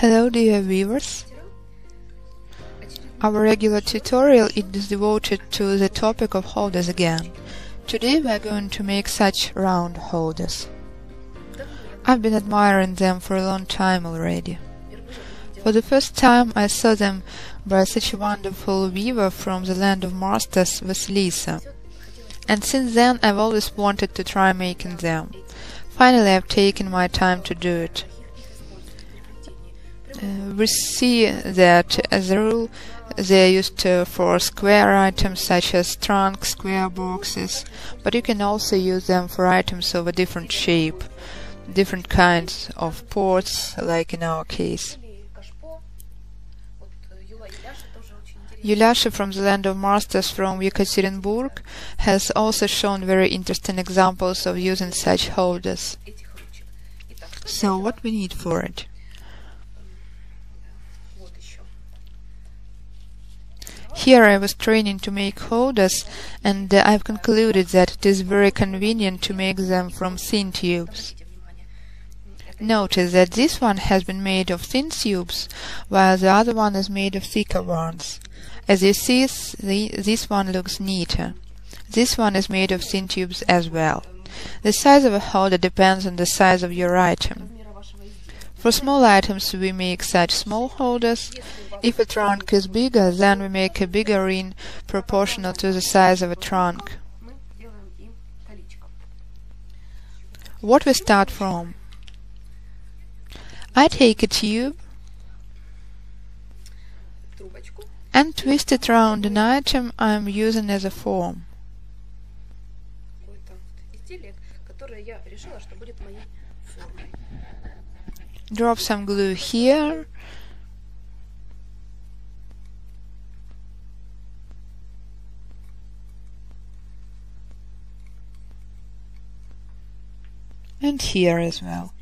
Hello dear viewers. Our regular tutorial is devoted to the topic of holders again. Today we are going to make such round holders. I've been admiring them for a long time already. For the first time I saw them by such a wonderful weaver from the land of masters, Vasilisa. And since then I've always wanted to try making them. Finally I've taken my time to do it. We see that, as a rule, they are used for square items such as trunks, square boxes, but you can also use them for items of a different shape, different kinds of pots, like in our case. Yulasha from the land of masters from Yekaterinburg has also shown very interesting examples of using such holders. So what we need for it? Here I was training to make holders, and I've concluded that it is very convenient to make them from thin tubes. Notice that this one has been made of thin tubes, while the other one is made of thicker ones. As you see, this one looks neater. This one is made of thin tubes as well. The size of a holder depends on the size of your item. For small items we make such small holders. If a trunk is bigger, then we make a bigger ring proportional to the size of a trunk. What we start from? I take a tube and twist it round an item I am using as a form. Drop some glue here. And here as well.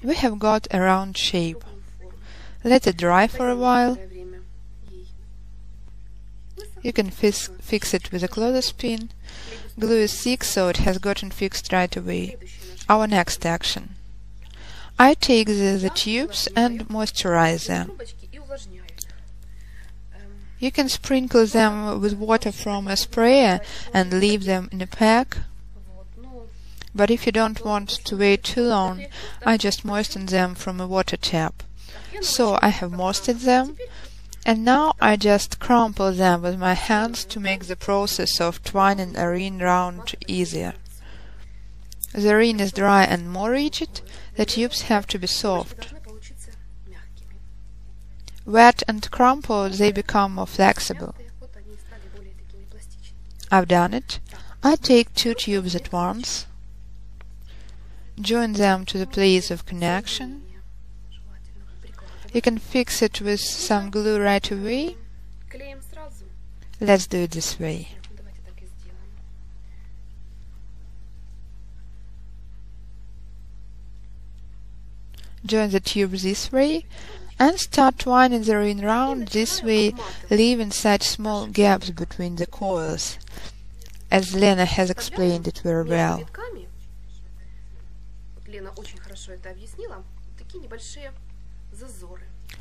We have got a round shape. Let it dry for a while. You can fix it with a clothespin. Glue is thick, so it has gotten fixed right away. Our next action. I take the tubes and moisturize them. You can sprinkle them with water from a sprayer and leave them in a pack. But if you don't want to wait too long, I just moisten them from a water tap. So I have moistened them, and now I just crumple them with my hands to make the process of twining a ring round easier. The ring is dry and more rigid, the tubes have to be soft. Wet and crumpled, they become more flexible. I've done it. I take two tubes at once, join them to the place of connection. You can fix it with some glue right away. Let's do it this way. Join the tube this way and start twining the ring round this way, leaving such small gaps between the coils, as Lena has explained it very well.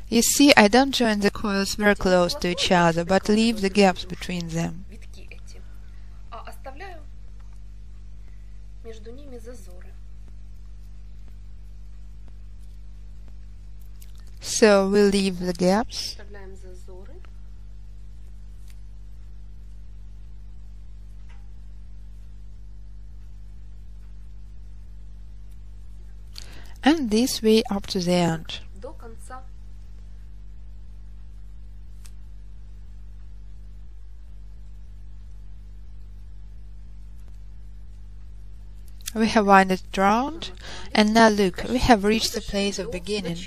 You see, I don't join the coils very close to each other, but leave the gaps between them. So we'll leave the gaps. And this way up to the end. We have wound it round, and now look, we have reached the place of beginning.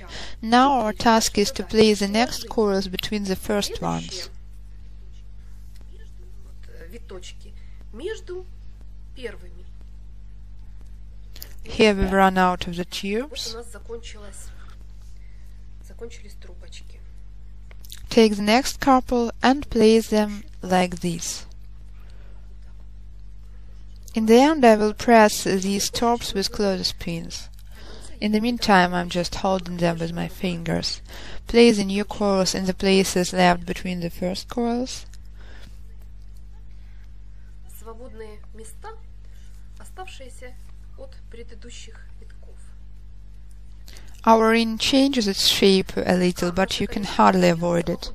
Now our task is to place the next coils between the first ones. Here we've run out of the tubes. Take the next couple and place them like this. In the end I will press these tops with clothespins. In the meantime I'm just holding them with my fingers. Place the new coils in the places left between the first coils. Свободные места, оставшиеся от предыдущих витков. Our ring changes its shape a little, but you can hardly avoid it.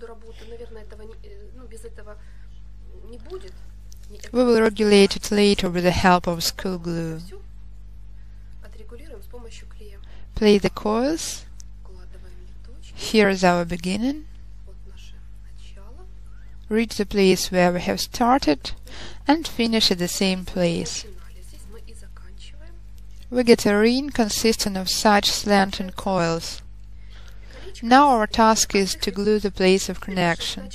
We will regulate it later with the help of school glue. Place the coils. Here is our beginning. Reach the place where we have started and finish at the same place. We get a ring consisting of such slanting coils. Now our task is to glue the place of connection.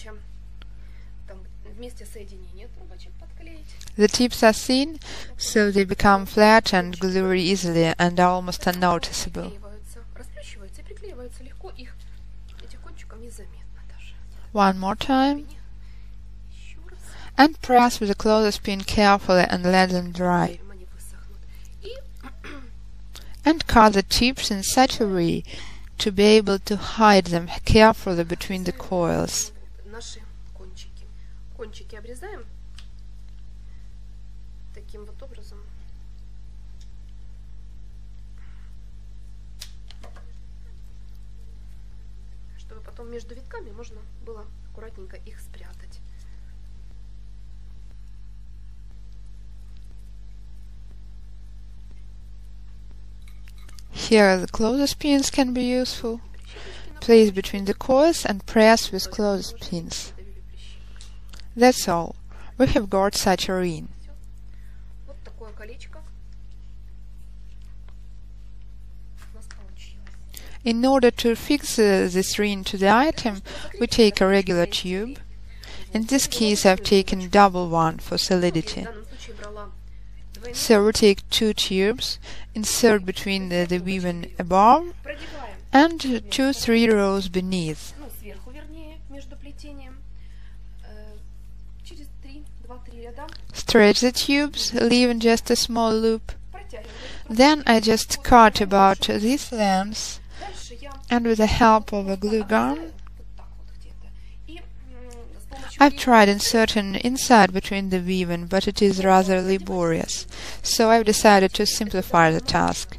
The tips are thin, so they become flat and glue very easily and are almost unnoticeable. One more time. And press with a clothespin carefully and let them dry. And cut the tips in such a way to be able to hide them carefully between the coils. Чтобы потом между витками можно было аккуратненько их спрятать. Here the clothespins can be useful. Place between the coils and press with clothespins. That's all. We have got such a ring. Вот такое колечко у нас получилось. In order to fix this ring to the item, we take a regular tube. In this case I've taken double one for solidity. So we take two tubes, insert between the weaving above and 2-3 rows beneath. Stretch the tubes, leaving just a small loop. Then I just cut about this length, and with the help of a glue gun I've tried inserting inside between the weaving, but it is rather laborious, so I've decided to simplify the task.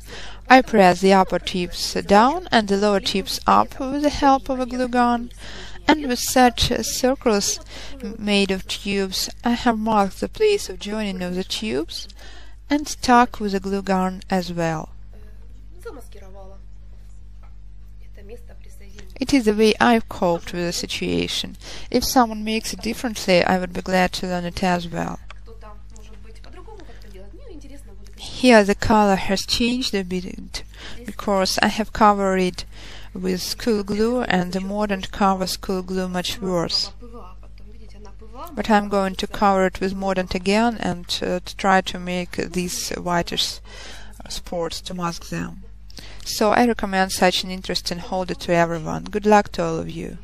I press the upper tips down and the lower tips up with the help of a glue gun, and with such circles made of tubes I have marked the place of joining of the tubes and stuck with a glue gun as well. It is the way I've coped with the situation. If someone makes it differently, I would be glad to learn it as well. Here the color has changed a bit because I have covered it with school glue, and the modern covers school glue much worse. But I'm going to cover it with mordant again and to try to make these whitish spots to mask them. So I recommend such an interesting holder to everyone. Good luck to all of you.